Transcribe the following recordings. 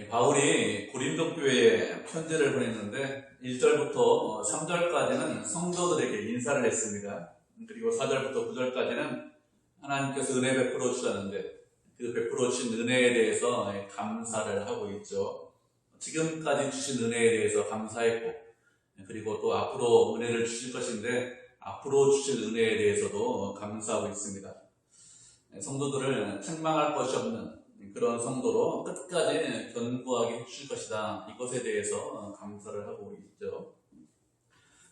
바울이 고린도 교회에 편지를 보냈는데 1절부터 3절까지는 성도들에게 인사를 했습니다. 그리고 4절부터 9절까지는 하나님께서 은혜 베풀어 주셨는데 그 베풀어 주신 은혜에 대해서 감사를 하고 있죠. 지금까지 주신 은혜에 대해서 감사했고, 그리고 또 앞으로 은혜를 주실 것인데 앞으로 주실 은혜에 대해서도 감사하고 있습니다. 성도들을 책망할 것이 없는 그런 성도로 끝까지 견고하게 해주실 것이다. 이것에 대해서 감사를 하고 있죠.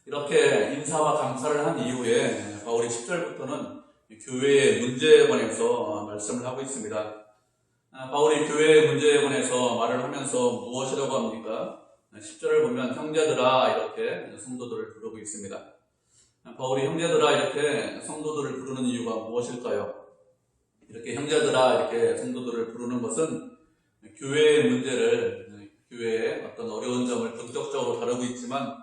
이렇게 인사와 감사를 한 이후에 바울이 10절부터는 교회의 문제에 관해서 말씀을 하고 있습니다. 바울이 교회의 문제에 관해서 말을 하면서 무엇이라고 합니까? 10절을 보면 형제들아 이렇게 성도들을 부르고 있습니다. 바울이 형제들아 이렇게 성도들을 부르는 이유가 무엇일까요? 이렇게 형제들아 이렇게 성도들을 부르는 것은 교회의 문제를, 교회의 어떤 어려운 점을 본격적으로 다루고 있지만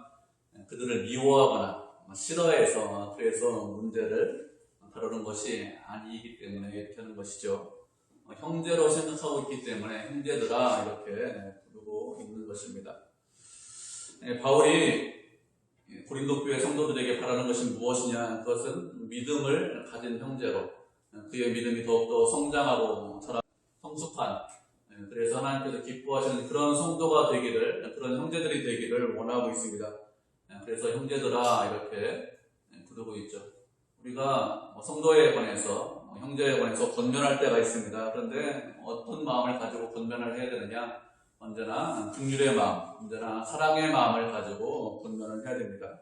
그들을 미워하거나 싫어해서 그래서 문제를 다루는 것이 아니기 때문에 이렇게 하는 것이죠. 형제로 생각하고 있기 때문에 형제들아 이렇게 부르고 있는 것입니다. 바울이 고린도 교회 성도들에게 바라는 것이 무엇이냐? 그것은 믿음을 가진 형제로 그의 믿음이 더욱더 성장하고 성숙한, 그래서 하나님께서 기뻐하시는 그런 성도가 되기를, 그런 형제들이 되기를 원하고 있습니다. 그래서 형제들아 이렇게 부르고 있죠. 우리가 성도에 관해서, 형제에 관해서 권면할 때가 있습니다. 그런데 어떤 마음을 가지고 권면을 해야 되느냐? 언제나 긍휼의 마음, 언제나 사랑의 마음을 가지고 권면을 해야 됩니다.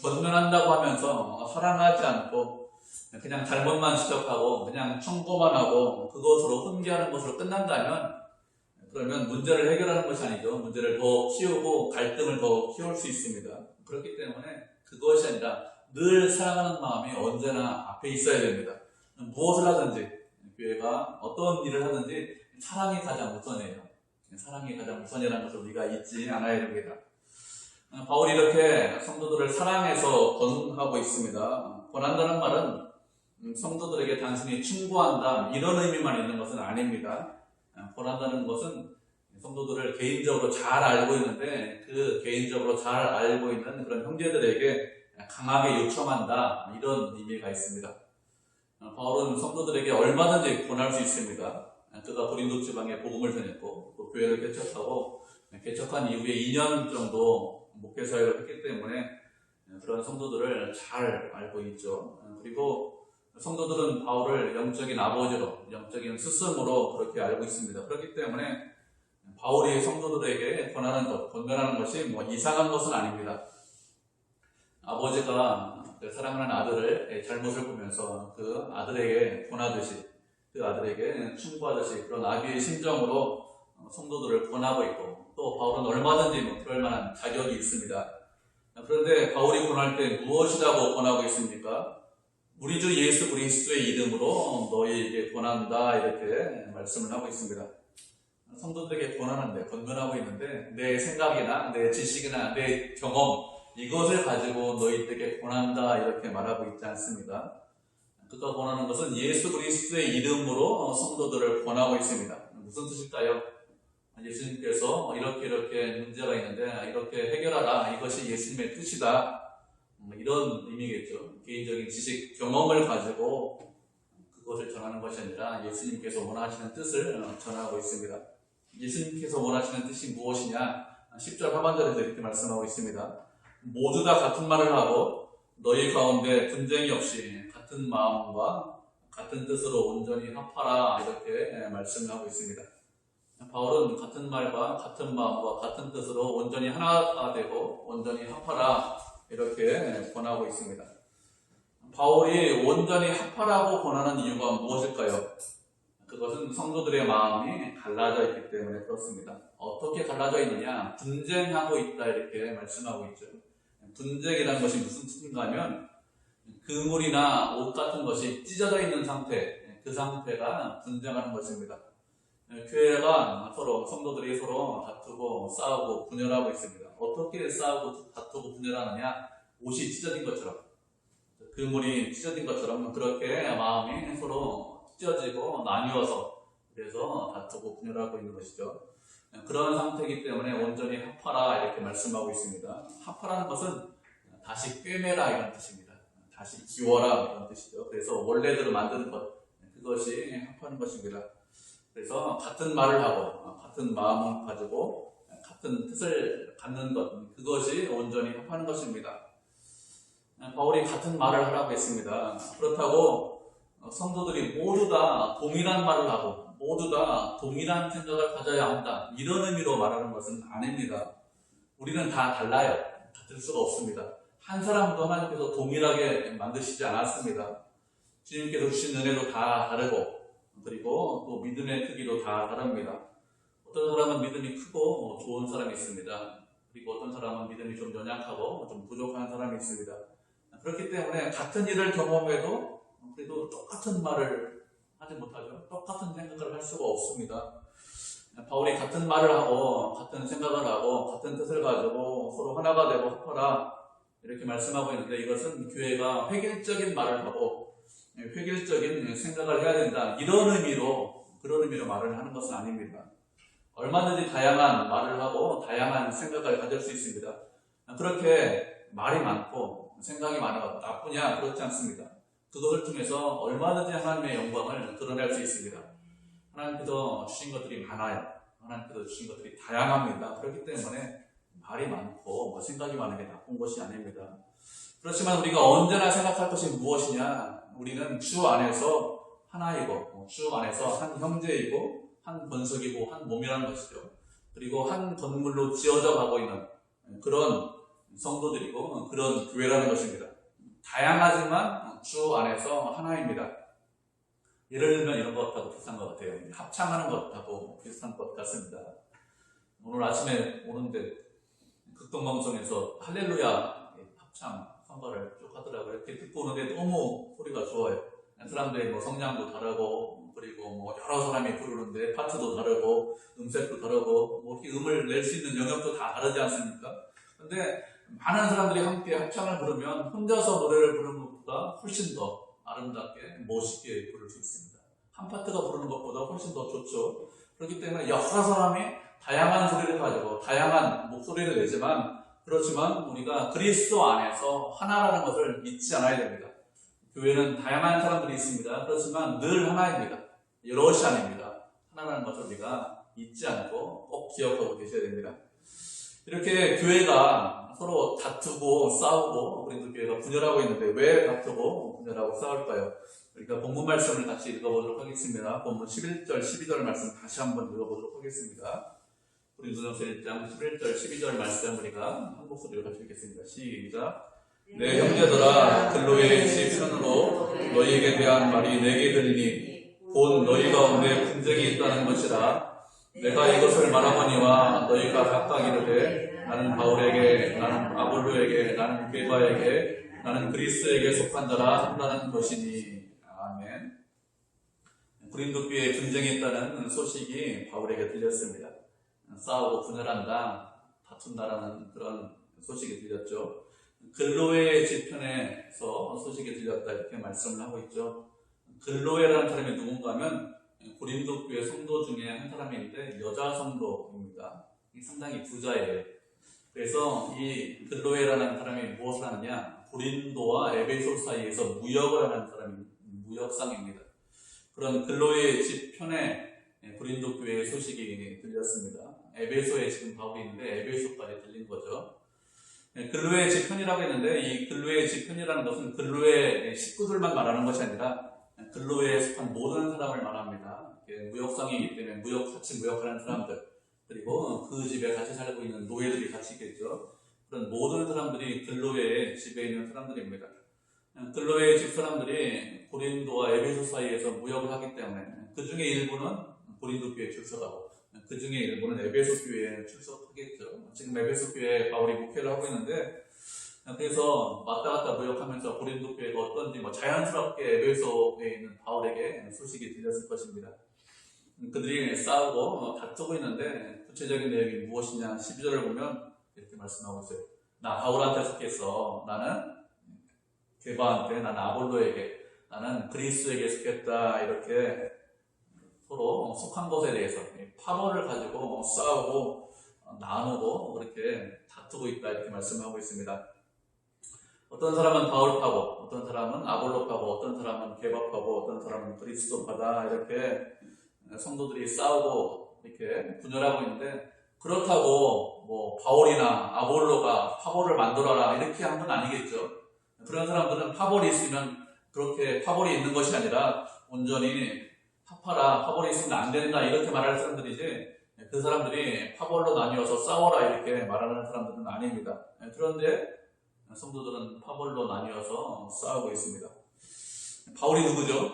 권면한다고 하면서 사랑하지 않고 그냥 잘못만 지적하고 그냥 청구만 하고 그것으로 훈계하는 것으로 끝난다면 그러면 문제를 해결하는 것이 아니죠. 문제를 더 키우고 갈등을 더 키울 수 있습니다. 그렇기 때문에 그것이 아니라 늘 사랑하는 마음이 언제나 앞에 있어야 됩니다. 무엇을 하든지 교회가 어떤 일을 하든지 사랑이 가장 우선이에요. 사랑이 가장 우선이라는 것을 우리가 잊지 않아야 됩니다. 바울이 이렇게 성도들을 사랑해서 권하고 있습니다. 권한다는 말은 성도들에게 단순히 충고한다 이런 의미만 있는 것은 아닙니다. 권한다는 것은 성도들을 개인적으로 잘 알고 있는데 그 개인적으로 잘 알고 있는 그런 형제들에게 강하게 요청한다 이런 의미가 있습니다. 바울은 성도들에게 얼마든지 권할 수 있습니다. 그가 고린도 지방에 복음을 전했고 또 교회를 개척하고 개척한 이후에 2년 정도 목회 사역을 했기 때문에 그런 성도들을 잘 알고 있죠. 그리고 성도들은 바울을 영적인 아버지로, 영적인 스승으로 그렇게 알고 있습니다. 그렇기 때문에 바울이 성도들에게 권하는 것, 권면하는 것이 이상한 것은 아닙니다. 아버지가 사랑하는 아들을 잘못을 보면서 그 아들에게 권하듯이, 그 아들에게 충고하듯이 그런 아비의 심정으로 성도들을 권하고 있고 또 바울은 얼마든지 그럴 만한 자격이 있습니다. 그런데 바울이 권할 때 무엇이라고 권하고 있습니까? 우리 주 예수 그리스도의 이름으로 너희에게 권한다 이렇게 말씀을 하고 있습니다. 성도들에게 권하는데, 권면하고 있는데 내 생각이나 내 지식이나 내 경험 이것을 가지고 너희들에게 권한다 이렇게 말하고 있지 않습니다. 그가 권하는 것은 예수 그리스도의 이름으로 성도들을 권하고 있습니다. 무슨 뜻일까요? 예수님께서 이렇게 문제가 있는데 이렇게 해결하라, 이것이 예수님의 뜻이다, 이런 의미겠죠. 개인적인 지식, 경험을 가지고 그것을 전하는 것이 아니라 예수님께서 원하시는 뜻을 전하고 있습니다. 예수님께서 원하시는 뜻이 무엇이냐? 10절 하반절에서 이렇게 말씀하고 있습니다. 모두 다 같은 말을 하고 너희 가운데 분쟁이 없이 같은 마음과 같은 뜻으로 온전히 합하라 이렇게 말씀을 하고 있습니다. 바울은 같은 말과 같은 마음과 같은 뜻으로 온전히 하나가 되고 온전히 합하라 이렇게 권하고 있습니다. 바울이 온전히 합하라고 권하는 이유가 무엇일까요? 그것은 성도들의 마음이 갈라져 있기 때문에 그렇습니다. 어떻게 갈라져 있느냐? 분쟁하고 있다 이렇게 말씀하고 있죠. 분쟁이라는 것이 무슨 뜻인가 하면 그물이나 옷 같은 것이 찢어져 있는 상태, 그 상태가 분쟁하는 것입니다. 교회가 서로, 성도들이 서로 다투고 싸우고 분열하고 있습니다. 어떻게 싸우고 다투고 분열하느냐? 옷이 찢어진 것처럼, 그물이 찢어진 것처럼 그렇게 마음이 서로 찢어지고 나뉘어서 그래서 다투고 분열하고 있는 것이죠. 그런 상태이기 때문에 온전히 합하라 이렇게 말씀하고 있습니다. 합하라는 것은 다시 꿰매라 이런 뜻입니다. 다시 기워라 이런 뜻이죠. 그래서 원래대로 만드는 것, 그것이 합하는 것입니다. 그래서 같은 말을 하고 같은 마음을 가지고 같은 뜻을 갖는 것, 그것이 온전히 합하는 것입니다. 바울이 같은 말을 하라고 했습니다. 그렇다고 성도들이 모두 다 동일한 말을 하고 모두 다 동일한 생각을 가져야 한다, 이런 의미로 말하는 것은 아닙니다. 우리는 다 달라요. 같을 수가 없습니다. 한 사람도 하나님께서 동일하게 만드시지 않았습니다. 주님께서 주신 은혜도 다 다르고, 그리고 또 믿음의 크기도 다 다릅니다. 어떤 사람은 믿음이 크고 좋은 사람이 있습니다. 그리고 어떤 사람은 믿음이 좀 연약하고 좀 부족한 사람이 있습니다. 그렇기 때문에 같은 일을 경험해도 그래도 똑같은 말을 하지 못하죠. 똑같은 생각을 할 수가 없습니다. 바울이 같은 말을 하고 같은 생각을 하고 같은 뜻을 가지고 서로 하나가 되고 합하라 이렇게 말씀하고 있는데, 이것은 교회가 획일적인 말을 하고 획일적인 생각을 해야 된다, 이런 의미로, 그런 의미로 말을 하는 것은 아닙니다. 얼마든지 다양한 말을 하고 다양한 생각을 가질 수 있습니다. 그렇게 말이 많고 생각이 많아도 나쁘냐? 그렇지 않습니다. 그것을 통해서 얼마든지 하나님의 영광을 드러낼 수 있습니다. 하나님께서 주신 것들이 많아요. 하나님께서 주신 것들이 다양합니다. 그렇기 때문에 말이 많고 생각이 많은 게 나쁜 것이 아닙니다. 그렇지만 우리가 언제나 생각할 것이 무엇이냐? 우리는 주 안에서 하나이고 주 안에서 한 형제이고 한 권속이고 한 몸이라는 것이죠. 그리고 한 건물로 지어져 가고 있는 그런 성도들이고 그런 교회라는 것입니다. 다양하지만 주 안에서 하나입니다. 예를 들면 이런 것하고 비슷한 것 같아요. 합창하는 것하고 비슷한 것 같습니다. 오늘 아침에 오는데 극동방송에서 할렐루야 합창 선거를 쭉 하더라고요. 이렇게 듣고 오는데 너무 소리가 좋아요. 사람들이 성량도 다르고, 그리고 여러 사람이 부르는데 파트도 다르고 음색도 다르고 이렇게 음을 낼 수 있는 영역도 다 다르지 않습니까? 근데 많은 사람들이 함께 합창을 부르면 혼자서 노래를 부르는 것보다 훨씬 더 아름답게 멋있게 부를 수 있습니다. 한 파트가 부르는 것보다 훨씬 더 좋죠. 그렇기 때문에 여러 사람이 다양한 소리를 가지고 다양한 목소리를 내지만, 그렇지만 우리가 그리스도 안에서 하나라는 것을 잊지 않아야 됩니다. 교회는 다양한 사람들이 있습니다. 그렇지만 늘 하나입니다. 여럿이 아닙니다. 하나라는 것을 우리가 잊지 않고 꼭 기억하고 계셔야 됩니다. 이렇게 교회가 서로 다투고 싸우고, 그리고 교회가 분열하고 있는데 왜 다투고 분열하고 싸울까요? 우리가 본문 말씀을 같이 읽어보도록 하겠습니다. 본문 11절, 12절 말씀 다시 한번 읽어보도록 하겠습니다. 고린도전서 1장 11절, 12절 말씀 우리가 한 목소리로 같이 읽겠습니다. 시작. 내 형제들아, 글로의 시편으로 너희에게 대한 말이 내게 들리니 곧 너희 가운데 분쟁이 있다는 것이라. 내가 이것을 말하거니와 너희가 각각 이르되 나는 바울에게, 나는 아볼로에게, 나는 게바에게, 나는 그리스에게 속한 자라 한다는 것이니. 아멘. 고린도 교회에 분쟁이 있다는 소식이 바울에게 들렸습니다. 싸우고 분열한다, 다툰다라는 그런 소식이 들렸죠. 글로에 지편에서 소식이 들렸다 이렇게 말씀을 하고 있죠. 글로에라는 사람이 누군가 하면 고린도 교회 성도 중에 한 사람인데 여자 성도입니다. 상당히 부자예요. 그래서 이 글로에라는 사람이 무엇을 하느냐, 고린도와 에베소 사이에서 무역을 하는 사람이 무역상입니다. 그런 글로에 지편에 고린도 교회의 소식이 들렸습니다. 에베소에 지금 가고 있는데 에베소까지 들린 거죠. 글로의 지편이라고 했는데, 이 글로의 지편이라는 것은 글로의 식구들만 말하는 것이 아니라 글로에 속한 모든 사람을 말합니다. 무역상이기 때문에 같이 무역하는 사람들, 그리고 그 집에 같이 살고 있는 노예들이 같이 있겠죠. 그런 모든 사람들이 글로의 집에 있는 사람들입니다. 글로의 집 사람들이 고린도와 에베소 사이에서 무역을 하기 때문에 그 중에 일부는 고린도 교회에 출석하고 그 중에 일부는 에베소 교회에 출석하겠죠. 지금 에베소 교회에 바울이 목회를 하고 있는데, 그래서 왔다 갔다 무역하면서 고린도 교회가 어떤지 자연스럽게 에베소에 있는 바울에게 소식이 들렸을 것입니다. 그들이 싸우고 다투고 있는데 구체적인 내용이 무엇이냐, 12절을 보면 이렇게 말씀하고 있어요. 나 바울한테 속했어. 나는 게바한테, 나는 아볼로에게, 나는 그리스에게 속했다, 이렇게 서로 속한 것에 대해서 파벌을 가지고 싸우고 나누고 그렇게 다투고 있다 이렇게 말씀하고 있습니다. 어떤 사람은 바울 파고, 어떤 사람은 아볼로 파고, 어떤 사람은 게바 파고, 어떤 사람은 그리스도 파다 이렇게 성도들이 싸우고 이렇게 분열하고 있는데, 그렇다고 뭐 바울이나 아볼로가 파벌을 만들어라 이렇게 한 건 아니겠죠. 그런 사람들은 파벌이 있으면 그렇게 파벌이 있는 것이 아니라 온전히 합하라, 파벌이 있으면 안 된다 이렇게 말할 사람들이지, 그 사람들이 파벌로 나뉘어서 싸워라 이렇게 말하는 사람들은 아닙니다. 그런데 성도들은 파벌로 나뉘어서 싸우고 있습니다. 바울이 누구죠?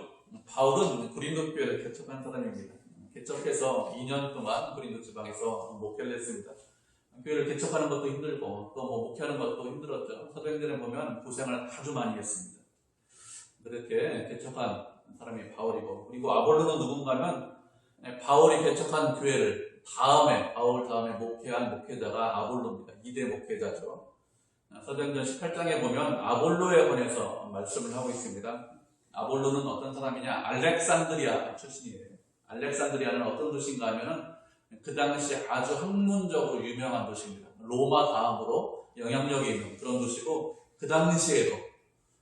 바울은 고린도 교회를 개척한 사람입니다. 개척해서 2년 동안 고린도 지방에서 목회를 했습니다. 교회를 개척하는 것도 힘들고 또 목회하는 것도 힘들었죠. 사도행전에 보면 고생을 아주 많이 했습니다. 그렇게 개척한 사람이 바울이고, 그리고 아볼로는 누군가면 바울이 개척한 교회를 바울 다음에 목회한 목회자가 아볼로입니다. 2대 목회자죠. 사도행전 18장에 보면 아볼로에 관해서 말씀을 하고 있습니다. 아볼로는 어떤 사람이냐? 알렉산드리아 출신이에요. 알렉산드리아는 어떤 도시인가 하면은 그 당시 아주 학문적으로 유명한 도시입니다. 로마 다음으로 영향력이 있는 그런 도시고, 그 당시에도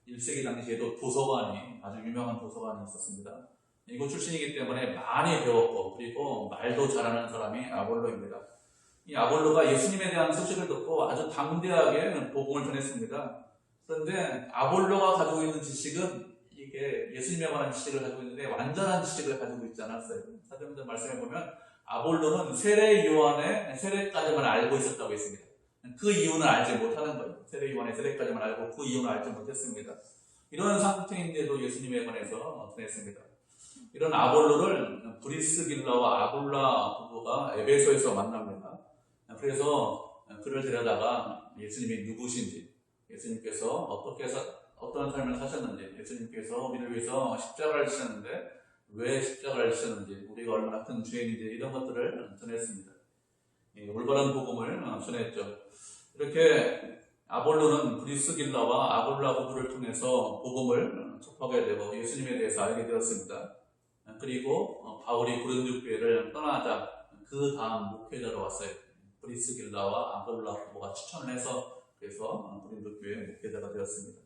1세기 당시에도 도서관이 아주 유명한 도서관이 있었습니다. 이곳 출신이기 때문에 많이 배웠고, 그리고 말도 잘하는 사람이 아볼로입니다. 이 아볼로가 예수님에 대한 소식을 듣고 아주 담대하게 복음을 전했습니다. 그런데 아볼로가 가지고 있는 지식은 이게 예수님에 관한 지식을 가지고 있는데 완전한 지식을 가지고 있지 않았어요. 사도행전 말씀에 보면 아볼로는 세례 요한의 세례까지만 알고 있었다고 했습니다. 그 이유는 알지 못하는 거예요. 세례 요한의 세례까지만 알고 그 이유는 알지 못했습니다. 이런 상태인데도 예수님에 관해서 전했습니다. 이런 아볼로를 브리스길라와 아굴라 부부가 에베소에서 만납니다. 그래서 그를 데려다가 예수님이 누구신지, 예수님께서 어떻게 어떤 삶을 사셨는지, 예수님께서 우리를 위해서 십자가를 지셨는데 왜 십자가를 지셨는지, 우리가 얼마나 큰 죄인인지 이런 것들을 전했습니다. 올바른 복음을 전했죠. 이렇게 아볼로는 브리스길라와 아굴라 부부를 통해서 복음을 접하게 되고 예수님에 대해서 알게 되었습니다. 그리고 바울이 고린도 교회를 떠나자 그 다음 목회자로 왔어요. 브리스길라와 아굴라 부부가 추천을 해서 그래서 고린도 교회 목회자가 되었습니다.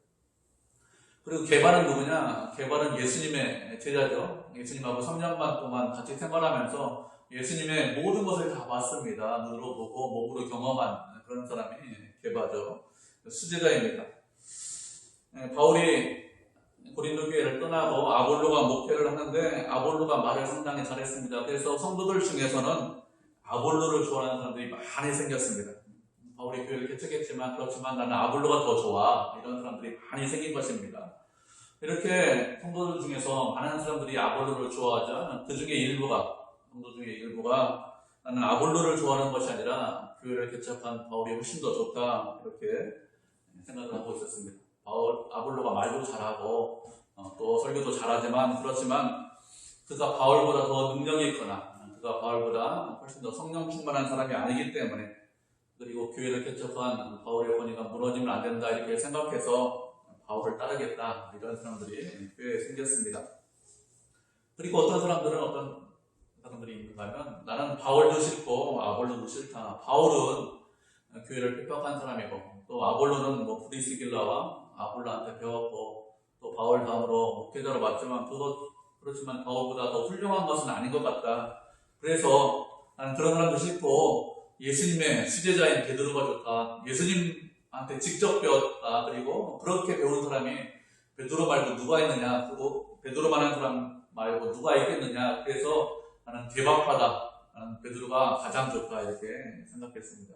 그리고 게바는 누구냐? 게바는 예수님의 제자죠. 예수님하고 3년 동안 같이 생활하면서 예수님의 모든 것을 다 봤습니다. 눈으로 보고 몸으로 경험한 그런 사람이 게바죠. 수제자입니다. 바울이 고린도 교회를 떠나고 아볼로가 목회를 하는데 아볼로가 말을 상당히 잘했습니다. 그래서 성도들 중에서는 아볼로를 좋아하는 사람들이 많이 생겼습니다. 바울이 교회를 개척했지만 그렇지만 나는 아볼로가 더 좋아, 이런 사람들이 많이 생긴 것입니다. 이렇게 성도들 중에서 많은 사람들이 아볼로를 좋아하자 그 중에 성도 중에 일부가 나는 아볼로를 좋아하는 것이 아니라 교회를 개척한 바울이 훨씬 더 좋다, 이렇게 생각을 하고 있었습니다. 아볼로가 말도 잘하고 또 설교도 잘하지만 그렇지만 그가 바울보다 더 능력이 있거나 그가 바울보다 훨씬 더 성령 충만한 사람이 아니기 때문에, 그리고 교회를 개척한 바울의 권위가 무너지면 안 된다 이렇게 생각해서 바울을 따르겠다, 이런 사람들이 교회에 생겼습니다. 그리고 어떤 사람들이 있는가 하면 나는 바울도 싫고 아볼로도 싫다. 바울은 교회를 핍박한 사람이고 또 아볼로는 브리스길라와 아굴라한테 배웠고 또 바울 다음으로 목회자로 맞지만 그렇지만 바울보다 더 훌륭한 것은 아닌 것 같다. 그래서 나는 그런 사람도 싫고 예수님의 수제자인 베드로가 좋다. 예수님한테 직접 배웠다. 그리고 그렇게 배운 사람이 베드로 말고 누가 있느냐. 그리고 베드로만한 사람 말고 누가 있겠느냐. 그래서 나는 개박하다. 나는 베드로가 가장 좋다. 이렇게 생각했습니다.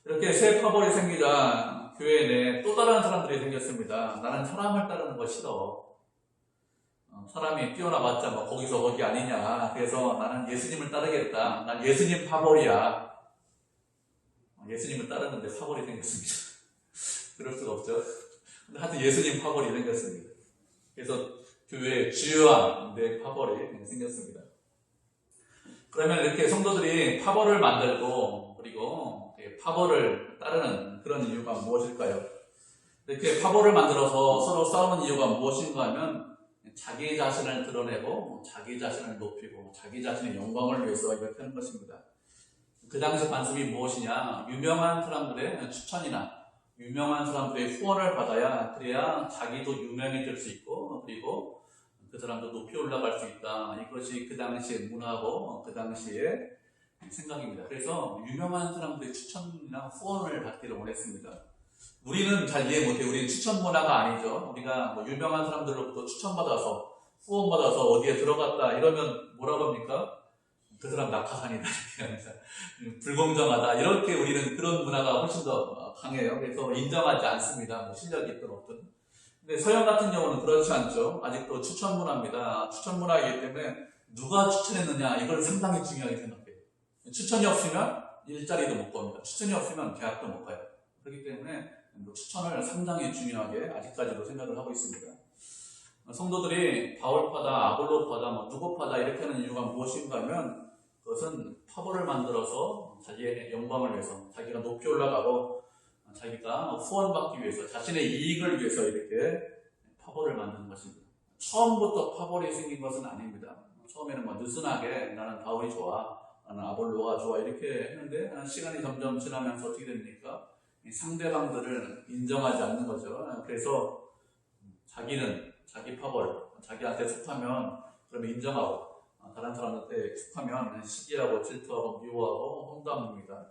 이렇게 새 파벌이 생기자 교회 내에 또 다른 사람들이 생겼습니다. 나는 사람을 따르는 거 싫어. 사람이 뛰어나봤자 거기서 거기 아니냐. 그래서 나는 예수님을 따르겠다. 난 예수님 파벌이야. 예수님을 따르는데 파벌이 생겼습니다. 그럴 수가 없죠. 근데 하여튼 예수님 파벌이 생겼습니다. 그래서 교회에 주요한 내 파벌이 생겼습니다. 그러면 이렇게 성도들이 파벌을 만들고 그리고 파벌을 따르는 그런 이유가 무엇일까요? 이렇게 파벌을 만들어서 서로 싸우는 이유가 무엇인가 하면 자기 자신을 드러내고 자기 자신을 높이고 자기 자신의 영광을 위해서 이렇게 하는 것입니다. 그 당시 관습이 무엇이냐? 유명한 사람들의 추천이나 유명한 사람들의 후원을 받아야 그래야 자기도 유명해질 수 있고 그리고 그 사람도 높이 올라갈 수 있다. 이것이 그 당시의 문화고 그 당시의 생각입니다. 그래서 유명한 사람들의 추천이나 후원을 받기를 원했습니다. 우리는 잘 이해 못해요. 우리는 추천 문화가 아니죠. 우리가 뭐 유명한 사람들로부터 추천받아서 후원받아서 어디에 들어갔다 이러면 뭐라고 합니까? 그 사람 낙하산이다 이렇게 합니다. 불공정하다 이렇게 우리는 그런 문화가 훨씬 더 강해요. 그래서 인정하지 않습니다. 뭐 실력이 있든 없든. 근데 서양 같은 경우는 그렇지 않죠. 아직도 추천 문화입니다. 추천 문화이기 때문에 누가 추천했느냐 이걸 상당히 중요하게 생각해요. 추천이 없으면 일자리도 못 구합니다. 추천이 없으면 대학도 못 가요. 그렇기 때문에 추천을 상당히 중요하게 아직까지도 생각을 하고 있습니다. 성도들이 바울파다, 아볼로파다, 뭐 누구파다 이렇게 하는 이유가 무엇인가 하면 그것은 파벌을 만들어서 자기의 영광을 위해서 자기가 높이 올라가고 자기가 후원받기 위해서 자신의 이익을 위해서 이렇게 파벌을 만드는 것입니다. 처음부터 파벌이 생긴 것은 아닙니다. 처음에는 뭐 느슨하게 나는 바울이 좋아, 나는 아볼로가 좋아 이렇게 했는데 시간이 점점 지나면서 어떻게 됩니까? 상대방들을 인정하지 않는 거죠. 그래서 자기는 자기 파벌, 자기한테 속하면 그러면 인정하고 다른 사람한테 속하면 시기하고 질투하고 미워하고 험담입니다.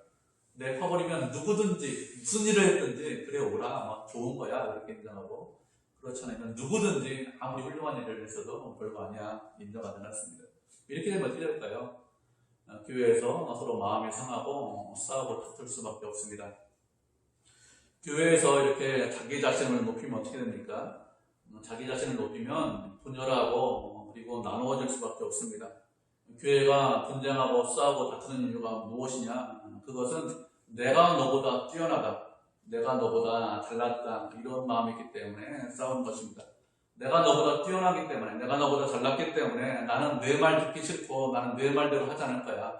내 파벌이면 누구든지 무슨 일을 했든지 그래 오라 막 좋은 거야 이렇게 인정하고 그렇지 않으면 누구든지 아무리 훌륭한 일을 했어도 별거 아니야 인정하지 않았습니다. 이렇게 되면 어떻게 될까요? 교회에서 서로 마음이 상하고 싸우고 다툴 수밖에 없습니다. 교회에서 이렇게 자기 자신을 높이면 어떻게 됩니까? 자기 자신을 높이면 분열하고 그리고 나누어질 수밖에 없습니다. 교회가 분쟁하고 싸우고 다투는 이유가 무엇이냐? 그것은 내가 너보다 뛰어나다, 내가 너보다 잘났다 이런 마음이 있기 때문에 싸우는 것입니다. 내가 너보다 뛰어나기 때문에, 내가 너보다 잘났기 때문에 나는 내 말 듣기 싫고 나는 내 말대로 하지 않을 거야.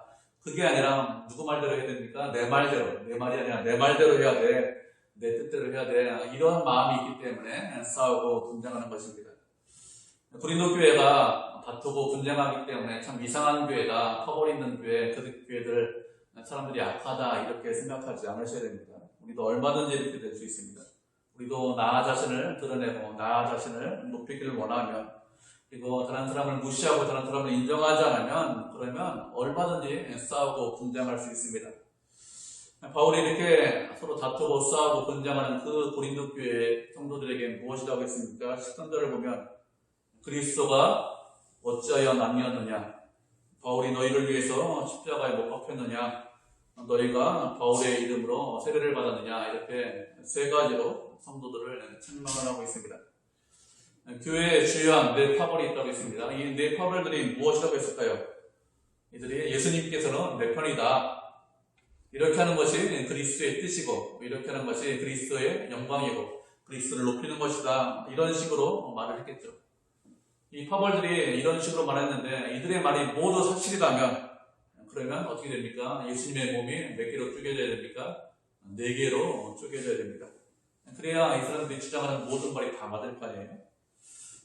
그게 아니라 누구 말대로 해야 됩니까? 내 말대로, 내 말이 아니라 내 말대로 해야 돼. 내 뜻대로 해야 돼. 이런 마음이 있기 때문에 싸우고 분쟁하는 것입니다. 고린도 교회가 다투고 분쟁하기 때문에 참 이상한 교회다, 파벌 있는 교회, 그 교회들 사람들이 악하다 이렇게 생각하지 않으셔야 됩니다. 우리도 얼마든지 이렇게 될 수 있습니다. 우리도 나 자신을 드러내고 나 자신을 높이기를 원하면 그리고 다른 사람을 무시하고 다른 사람을 인정하지 않으면 그러면 얼마든지 싸우고 분쟁할 수 있습니다. 바울이 이렇게 서로 다투고 싸우고 분쟁하는 그 고린도 교회 성도들에게 무엇이라고 했습니까? 13절을 보면 그리스도가 어찌하여 남이었느냐? 바울이 너희를 위해서 십자가에 못 박혔느냐? 너희가 바울의 이름으로 세례를 받았느냐? 이렇게 세 가지로 성도들을 책망을 하고 있습니다. 교회에 주요한 네 파벌이 있다고 했습니다. 이 네 파벌들이 무엇이라고 했을까요? 이들이 예수님께서는 내 편이다. 이렇게 하는 것이 그리스도의 뜻이고 이렇게 하는 것이 그리스도의 영광이고 그리스도를 높이는 것이다. 이런 식으로 말을 했겠죠. 이 파벌들이 이런 식으로 말했는데 이들의 말이 모두 사실이라면 그러면 어떻게 됩니까? 예수님의 몸이 몇 개로 쪼개져야 됩니까? 4개로 쪼개져야 됩니다. 그래야 이 사람들이 주장하는 모든 말이 다 맞을 거 아니에요.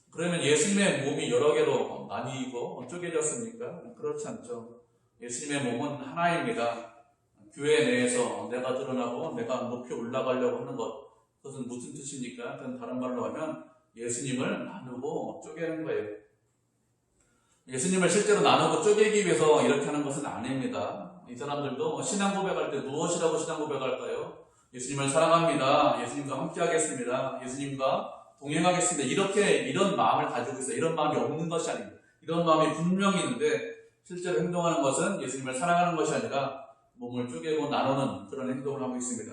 그러면 예수님의 몸이 여러 개로 나뉘고 쪼개졌습니까? 그렇지 않죠. 예수님의 몸은 하나입니다. 교회 내에서 내가 드러나고 내가 높이 올라가려고 하는 것, 그것은 무슨 뜻입니까? 그건 다른 말로 하면 예수님을 나누고 쪼개는 거예요. 예수님을 실제로 나누고 쪼개기 위해서 이렇게 하는 것은 아닙니다. 이 사람들도 신앙 고백할 때 무엇이라고 신앙 고백할까요? 예수님을 사랑합니다. 예수님과 함께 하겠습니다. 예수님과 동행하겠습니다. 이런 마음을 가지고 있어요. 이런 마음이 없는 것이 아닙니다. 이런 마음이 분명히 있는데 실제로 행동하는 것은 예수님을 사랑하는 것이 아니라 몸을 쪼개고 나누는 그런 행동을 하고 있습니다.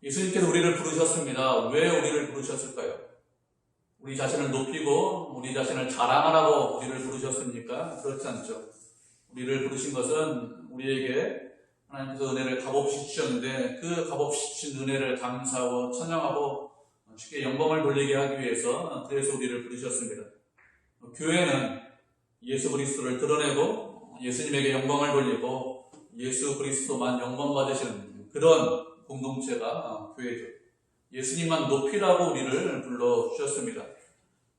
예수님께서 우리를 부르셨습니다. 왜 우리를 부르셨을까요? 우리 자신을 높이고 우리 자신을 자랑하라고 우리를 부르셨습니까? 그렇지 않죠. 우리를 부르신 것은 우리에게 하나님께서 은혜를 값없이 주셨는데 그 값없이 주신 은혜를 감사하고 찬양하고 주께 영광을 돌리게 하기 위해서 그래서 우리를 부르셨습니다. 교회는 예수 그리스도를 드러내고 예수님에게 영광을 돌리고 예수 그리스도만 영광 받으시는 그런 공동체가 교회죠. 예수님만 높이라고 우리를 불러주셨습니다.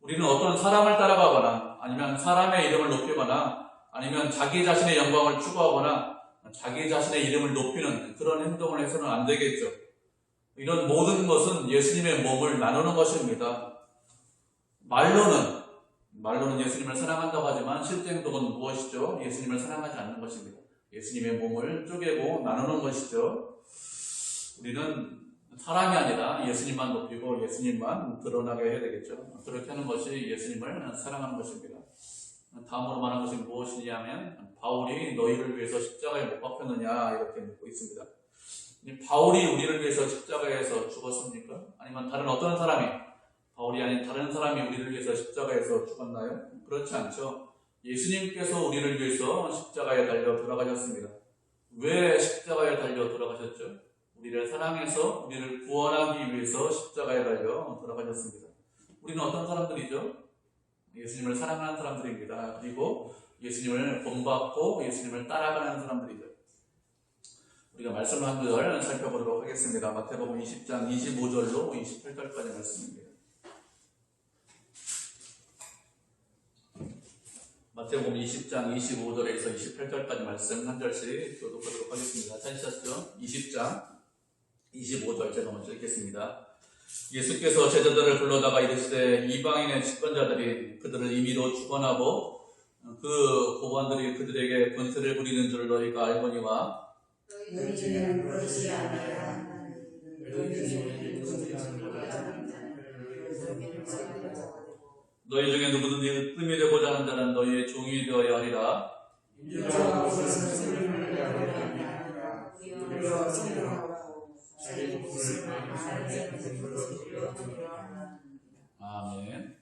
우리는 어떤 사람을 따라가거나 아니면 사람의 이름을 높이거나 아니면 자기 자신의 영광을 추구하거나 자기 자신의 이름을 높이는 그런 행동을 해서는 안 되겠죠. 이런 모든 것은 예수님의 몸을 나누는 것입니다. 말로는 예수님을 사랑한다고 하지만 실제 행동은 무엇이죠? 예수님을 사랑하지 않는 것입니다. 예수님의 몸을 쪼개고 나누는 것이죠. 우리는 사람이 아니라 예수님만 높이고 예수님만 드러나게 해야 되겠죠. 그렇게 하는 것이 예수님을 사랑하는 것입니다. 다음으로 말하는 것이 무엇이냐면 바울이 너희를 위해서 십자가에 못 박혔느냐 이렇게 묻고 있습니다. 바울이 우리를 위해서 십자가에서 죽었습니까? 아니면 다른 어떤 사람이 바울이 아닌 다른 사람이 우리를 위해서 십자가에서 죽었나요? 그렇지 않죠. 예수님께서 우리를 위해서 십자가에 달려 돌아가셨습니다. 왜 십자가에 달려 돌아가셨죠? 우리를 사랑해서 우리를 구원하기 위해서 십자가에 달려 돌아가셨습니다. 우리는 어떤 사람들이죠? 예수님을 사랑하는 사람들입니다. 그리고 예수님을 본받고 예수님을 따라가는 사람들이죠. 우리가 말씀을 한 구절 살펴보도록 하겠습니다. 마태복음 20장 25절로 28절까지 말씀입니다. 마태복음 20장 25절에서 28절까지 말씀 한 절씩 교독하도록 하겠습니다. 찾으셨죠? 20장 25절 제가 먼저 읽겠습니다. 예수께서 제자들을 불러다가 이르시되 이방인의 집권자들이 그들을 임의로 축원하고 그 고관들이 그들에게 권세를 부리는 줄 너희가 알거니와 너희 중에는 그렇지 아니하라. 너희 중에 누구든지 뜸이 되고자 하는 자는 너희의 종이 되어야 하리라. 아멘.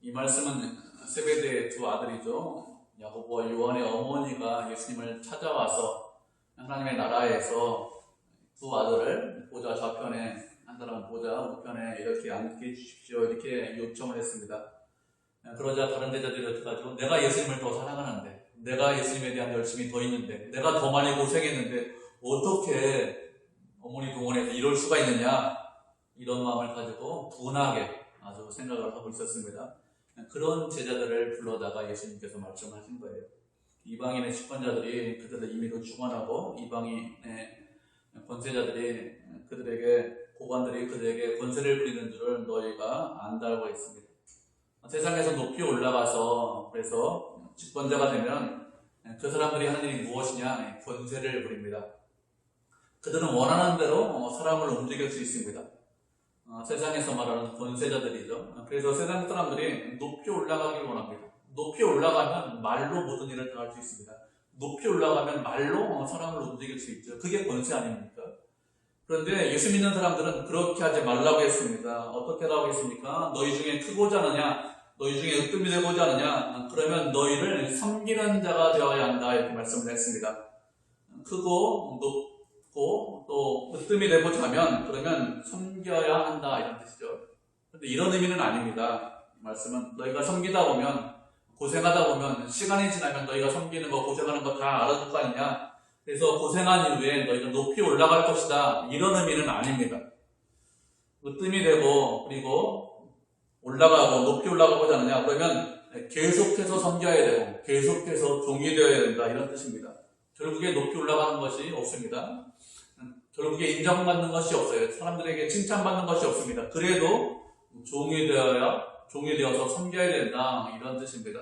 이 말씀은 세베대의 두 아들이죠. 야고보와 요한의 어머니가 예수님을 찾아와서 하나님의 나라에서 두 아들을 보좌 좌편에 한 사람은 보좌 우편에 이렇게 앉게 해주십시오 이렇게 요청을 했습니다. 그러자 다른 제자들이 어떻게 하죠? 내가 예수님을 더 사랑하는데 내가 예수님에 대한 열심이 더 있는데 내가 더 많이 고생했는데 어떻게 어머니 동원해서 이럴 수가 있느냐 이런 마음을 가지고 분하게 아주 생각을 하고 있었습니다. 그런 제자들을 불러다가 예수님께서 말씀하신 거예요. 이방인의 집권자들이 그들을 임의로 축원하고 이방인의 권세자들이 그들에게 고관들이 그들에게 권세를 부리는 줄을 너희가 안다고 했습니다. 세상에서 높이 올라가서 그래서 집권자가 되면 그 사람들이 하는 일이 무엇이냐? 권세를 부립니다. 그들은 원하는 대로 사람을 움직일 수 있습니다. 세상에서 말하는 권세자들이죠. 그래서 세상 사람들이 높이 올라가길 원합니다. 높이 올라가면 말로 모든 일을 다 할 수 있습니다. 높이 올라가면 말로 사람을 움직일 수 있죠. 그게 권세 아닙니까? 그런데 예수 믿는 사람들은 그렇게 하지 말라고 했습니다. 어떻게 하라고 했습니까? 너희 중에 크고자 하느냐? 너희 중에 으뜸이 되고자 하느냐? 그러면 너희를 섬기는 자가 되어야 한다. 이렇게 말씀을 했습니다. 크고 높고 또 으뜸이 되고자 하면 그러면 섬겨야 한다. 이런 뜻이죠. 그런데 이런 의미는 아닙니다. 말씀은 너희가 섬기다 보면 고생하다 보면 시간이 지나면 너희가 섬기는 거 고생하는 거 다 알아둘 거 아니냐. 그래서 고생한 이후에 너희가 높이 올라갈 것이다. 이런 의미는 아닙니다. 으뜸이 되고 그리고 올라가고 높이 올라가고자 하느냐 그러면 계속해서 섬겨야 되고 계속해서 종이 되어야 된다 이런 뜻입니다. 결국에 높이 올라가는 것이 없습니다. 결국에 인정받는 것이 없어요. 사람들에게 칭찬받는 것이 없습니다. 그래도 종이 되어서 섬겨야 된다 이런 뜻입니다.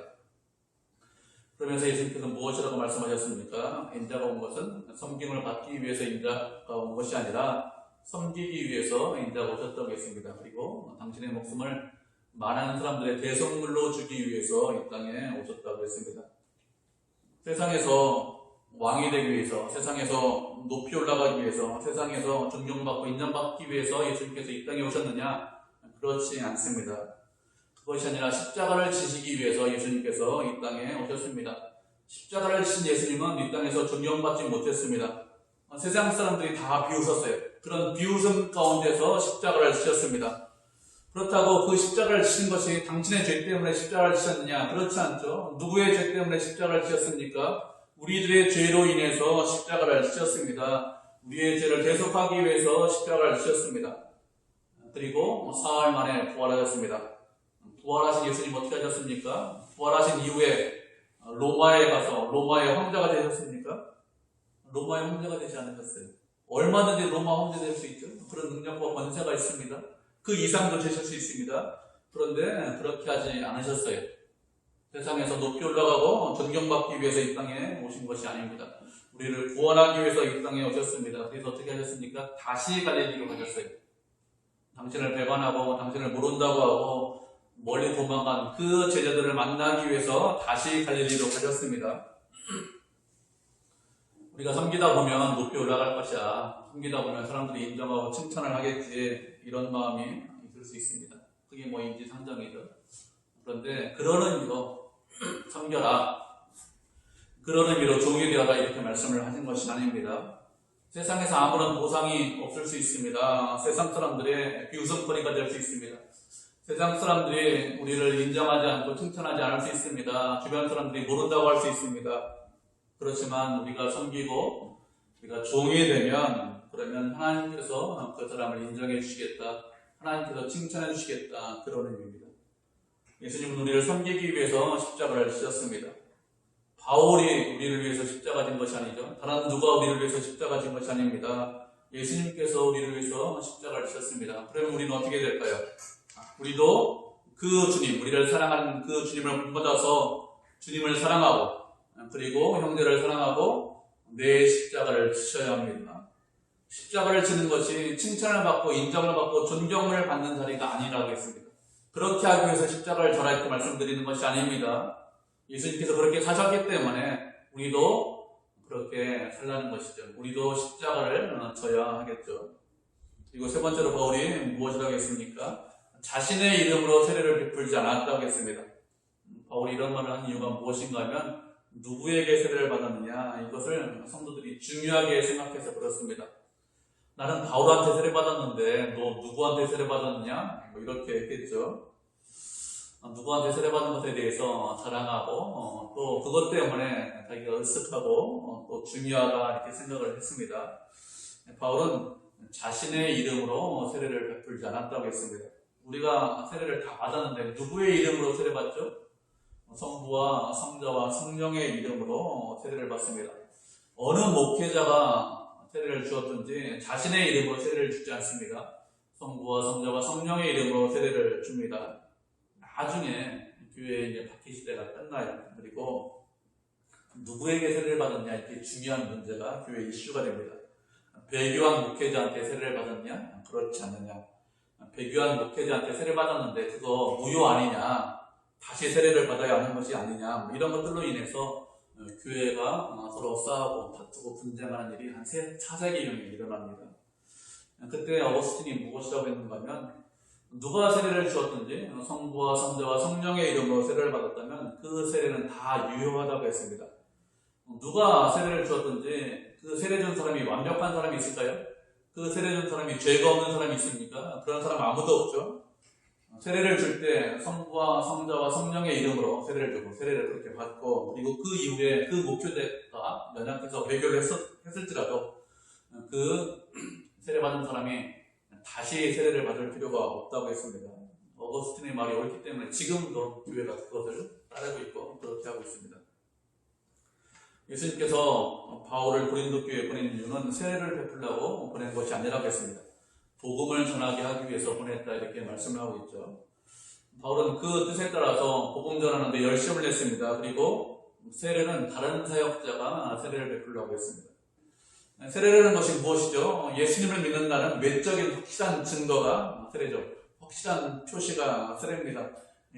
그러면서 예수님께서 무엇이라고 말씀하셨습니까? 인자가 온 것은 섬김을 받기 위해서 인자가 온 것이 아니라 섬기기 위해서 인자가 오셨다고 했습니다. 그리고 당신의 목숨을 많은 사람들의 대성물로 주기 위해서 이 땅에 오셨다고 했습니다. 세상에서 왕이 되기 위해서, 세상에서 높이 올라가기 위해서, 세상에서 존경받고 인정받기 위해서 예수님께서 이 땅에 오셨느냐? 그렇지 않습니다. 그것이 아니라 십자가를 지시기 위해서 예수님께서 이 땅에 오셨습니다. 십자가를 지신 예수님은 이 땅에서 존경받지 못했습니다. 세상 사람들이 다 비웃었어요. 그런 비웃음 가운데서 십자가를 지셨습니다. 그렇다고 그 십자가를 지신 것이 당신의 죄 때문에 십자가를 지셨느냐? 그렇지 않죠. 누구의 죄 때문에 십자가를 지셨습니까? 우리들의 죄로 인해서 십자가를 지셨습니다. 우리의 죄를 대속하기 위해서 십자가를 지셨습니다. 그리고 사흘 만에 부활하셨습니다. 부활하신 예수님 어떻게 하셨습니까? 부활하신 이후에 로마에 가서 로마의 황제가 되셨습니까? 로마의 황제가 되지 않으셨어요. 얼마든지 로마 황제 될 수 있죠. 그런 능력과 권세가 있습니다. 그 이상도 되실 수 있습니다. 그런데 그렇게 하지 않으셨어요. 세상에서 높이 올라가고 존경받기 위해서 이 땅에 오신 것이 아닙니다. 우리를 구원하기 위해서 이 땅에 오셨습니다. 그래서 어떻게 하셨습니까? 다시 갈릴리로 가셨어요. 당신을 배반하고 당신을 모른다고 하고 멀리 도망간 그 제자들을 만나기 위해서 다시 갈릴리로 가셨습니다. 우리가 섬기다 보면 높이 올라갈 것이야. 섬기다 보면 사람들이 인정하고 칭찬을 하겠지. 이런 마음이 있을 수 있습니다. 그게 뭐 인지상정이죠. 그런데 그런 의미로 섬겨라. 그런 의미로 종이 되어라 이렇게 말씀을 하신 것이 아닙니다. 세상에서 아무런 보상이 없을 수 있습니다. 세상 사람들의 비웃음거리가 될 수 있습니다. 세상 사람들이 우리를 인정하지 않고 칭찬하지 않을 수 있습니다. 주변 사람들이 모른다고 할 수 있습니다. 그렇지만 우리가 섬기고 우리가 종이 되면 그러면 하나님께서 그 사람을 인정해 주시겠다. 하나님께서 칭찬해 주시겠다. 그런 의미입니다. 예수님은 우리를 섬기기 위해서 십자가를 지셨습니다. 바울이 우리를 위해서 십자가 진 것이 아니죠. 다른 누가 우리를 위해서 십자가 진 것이 아닙니다. 예수님께서 우리를 위해서 십자가를 지셨습니다. 그러면 우리는 어떻게 될까요? 우리도 그 주님, 우리를 사랑하는 그 주님을 본받아서 주님을 사랑하고 그리고 형제를 사랑하고 내 십자가를 지셔야 합니다. 십자가를 지는 것이 칭찬을 받고 인정을 받고 존경을 받는 자리가 아니라고 했습니다. 그렇게 하기 위해서 십자가를 져라 이렇게 말씀드리는 것이 아닙니다. 예수님께서 그렇게 사셨기 때문에 우리도 그렇게 살라는 것이죠. 우리도 십자가를 져야 하겠죠. 그리고 세 번째로 바울이 무엇이라고 했습니까? 자신의 이름으로 세례를 베풀지 않았다고 했습니다. 바울이 이런 말을 한 이유가 무엇인가 하면 누구에게 세례를 받았느냐 이것을 성도들이 중요하게 생각해서 그렇습니다. 나는 바울한테 세례 받았는데 너 누구한테 세례 받았느냐? 뭐 이렇게 했겠죠. 누구한테 세례 받은 것에 대해서 자랑하고 또 그것 때문에 자기가 으쓱하고 또 중요하다 이렇게 생각을 했습니다. 바울은 자신의 이름으로 세례를 베풀지 않았다고 했습니다. 우리가 세례를 다 받았는데 누구의 이름으로 세례 받죠? 성부와 성자와 성령의 이름으로 세례를 받습니다. 어느 목회자가 세례를 주었든지 자신의 이름으로 세례를 주지 않습니다. 성부와 성자와 성령의 이름으로 세례를 줍니다. 나중에 교회의 이제 바퀴 시대가 끝나요. 그리고 누구에게 세례를 받았냐 이렇게 중요한 문제가 교회 이슈가 됩니다. 배교한 목회자한테 세례를 받았냐? 그렇지 않느냐? 배교한 목회자한테 세례 받았는데 그거 무효 아니냐? 다시 세례를 받아야 하는 것이 아니냐? 뭐 이런 것들로 인해서 교회가 서로 싸우고 다투고 분쟁하는 일이 한 4세기경에 일어납니다. 그때 어거스틴이 무엇이라고 했는가 하면 누가 세례를 주었든지 성부와 성자와 성령의 이름으로 세례를 받았다면 그 세례는 다 유효하다고 했습니다. 누가 세례를 주었든지 그 세례 준 사람이 완벽한 사람이 있을까요? 그 세례 준 사람이 죄가 없는 사람이 있습니까? 그런 사람 아무도 없죠. 세례를 줄 때 성부와 성자와 성령의 이름으로 세례를 주고 세례를 그렇게 받고 그리고 그 이후에 그 목표대가 연약해서 배교를 했을지라도 그 세례 받은 사람이 다시 세례를 받을 필요가 없다고 했습니다. 어거스틴의 말이 옳기 때문에 지금도 교회가 그것을 따르고 있고 그렇게 하고 있습니다. 예수님께서 바울을 고린도 교회에 보낸 이유는 세례를 베풀려고 보낸 것이 아니라고 했습니다. 복음을 전하게 하기 위해서 보냈다 이렇게 말씀을 하고 있죠. 바울은 그 뜻에 따라서 복음 전하는데 열심을 냈습니다. 그리고 세례는 다른 사역자가 세례를 베풀려고 했습니다. 세례라는 것이 무엇이죠? 예수님을 믿는다는 외적인 확실한 증거가 세례죠. 확실한 표시가 세례입니다.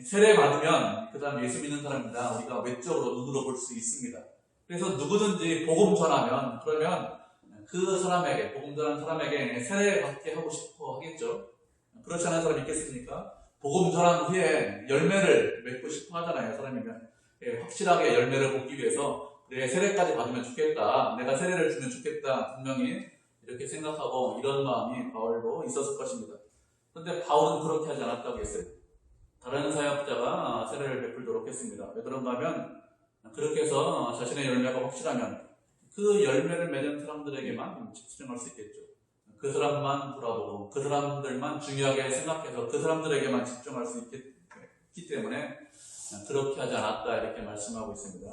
세례 받으면 그 다음 예수 믿는 사람이다. 우리가 외적으로 눈으로 볼 수 있습니다. 그래서 누구든지 복음 전하면 그러면 그 사람에게 복음 전하는 사람에게 세례 받게 하고 싶어 하겠죠. 그렇지 않은 사람이 있겠습니까? 복음 전한 후에 열매를 맺고 싶어 하잖아요. 사람이면 확실하게 열매를 맺기 위해서 그래 세례까지 받으면 좋겠다. 내가 세례를 주면 좋겠다. 분명히 이렇게 생각하고 이런 마음이 바울도 있었을 것입니다. 그런데 바울은 그렇게 하지 않았다고 했어요. 다른 사역자가 세례를 베풀도록 했습니다. 왜 그런가 하면 그렇게 해서 자신의 열매가 확실하면 그 열매를 맺은 사람들에게만 집중할 수 있겠죠. 그 사람만 돌아보고 그 사람들만 중요하게 생각해서 그 사람들에게만 집중할 수 있기 때문에 그렇게 하지 않았다 이렇게 말씀하고 있습니다.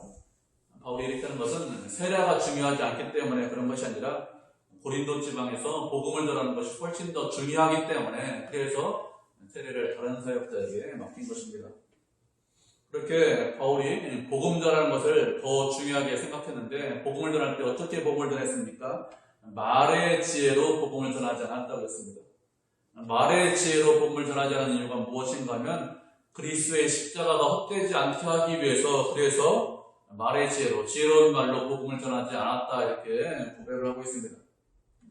바울이 이렇게 하는 것은 세례가 중요하지 않기 때문에 그런 것이 아니라 고린도 지방에서 복음을 전하는 것이 훨씬 더 중요하기 때문에 그래서 세례를 다른 사역자에게 맡긴 것입니다. 그렇게 바울이 복음 전하는 것을 더 중요하게 생각했는데 복음을 전할 때 어떻게 복음을 전했습니까? 말의 지혜로 복음을 전하지 않았다고 했습니다. 말의 지혜로 복음을 전하지 않은 이유가 무엇인가 하면 그리스도의 십자가가 헛되지 않게 하기 위해서 그래서 말의 지혜로 지혜로운 말로 복음을 전하지 않았다 이렇게 고백을 하고 있습니다.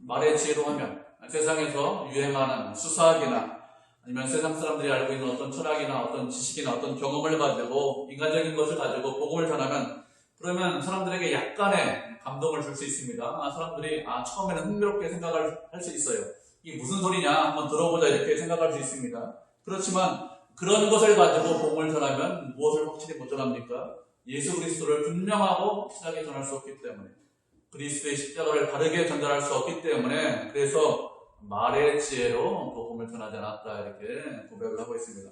말의 지혜로 하면 세상에서 유행하는 수사학이나 아니면 세상 사람들이 알고 있는 어떤 철학이나 어떤 지식이나 어떤 경험을 가지고 인간적인 것을 가지고 복음을 전하면 그러면 사람들에게 약간의 감동을 줄 수 있습니다. 사람들이 처음에는 흥미롭게 생각을 할 수 있어요. 이게 무슨 소리냐 한번 들어보자 이렇게 생각할 수 있습니다. 그렇지만 그런 것을 가지고 복음을 전하면 무엇을 확실히 못 전합니까? 예수 그리스도를 분명하고 확실하게 전할 수 없기 때문에 그리스도의 십자가를 바르게 전달할 수 없기 때문에 그래서 말의 지혜로 복음을 전하지 않았다 이렇게 고백을 하고 있습니다.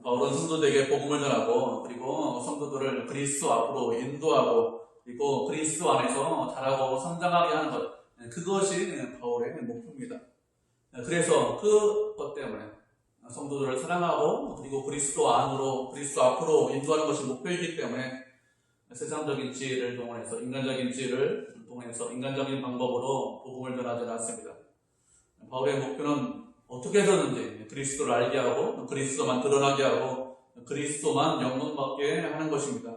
바울은 성도들에게 복음을 전하고 그리고 성도들을 그리스도 앞으로 인도하고 그리고 그리스도 안에서 자라고 성장하게 하는 것 그것이 바울의 목표입니다. 그래서 그것 때문에 성도들을 사랑하고 그리고 그리스도 안으로 그리스도 앞으로 인도하는 것이 목표이기 때문에 세상적인 지혜를 동원해서 인간적인 지혜를 통해서 인간적인 방법으로 복음을 전하지 않았습니다. 바울의 목표는 어떻게 해서든지 그리스도를 알게 하고 그리스도만 드러나게 하고 그리스도만 영광받게 하는 것입니다.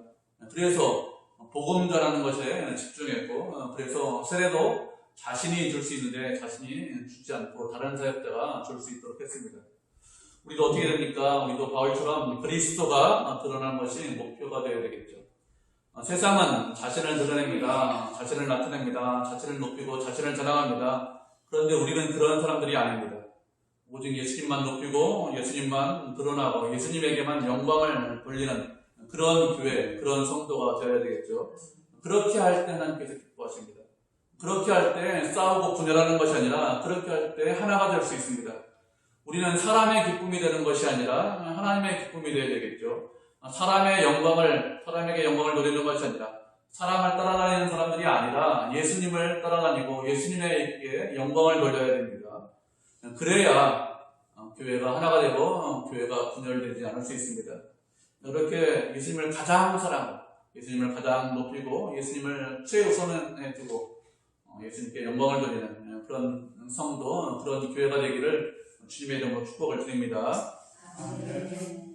그래서 복음 전하는 것에 집중했고 그래서 세례도 자신이 줄 수 있는데 자신이 주지 않고 다른 사역자가 줄 수 있도록 했습니다. 우리도 어떻게 됩니까? 우리도 바울처럼 그리스도가 드러나는 것이 목표가 되어야 되겠죠. 세상은 자신을 드러냅니다. 자신을 나타냅니다. 자신을 높이고 자신을 자랑합니다. 그런데 우리는 그런 사람들이 아닙니다. 오직 예수님만 높이고 예수님만 드러나고 예수님에게만 영광을 돌리는 그런 교회, 그런 성도가 되어야 되겠죠. 그렇게 할 때 하나님께서 기뻐하십니다. 그렇게 할 때 싸우고 분열하는 것이 아니라 그렇게 할 때 하나가 될 수 있습니다. 우리는 사람의 기쁨이 되는 것이 아니라 하나님의 기쁨이 되어야 되겠죠. 사람에게 영광을 돌리는 것이 아니라 사람을 따라다니는 사람들이 아니라 예수님을 따라다니고 예수님에게 영광을 돌려야 됩니다. 그래야 교회가 하나가 되고 교회가 분열되지 않을 수 있습니다. 그렇게 예수님을 가장 사랑하고 예수님을 가장 높이고 예수님을 최우선에 두고 예수님께 영광을 돌리는 그런 성도, 그런 교회가 되기를 주님의 이름으로 축복을 드립니다. 아멘.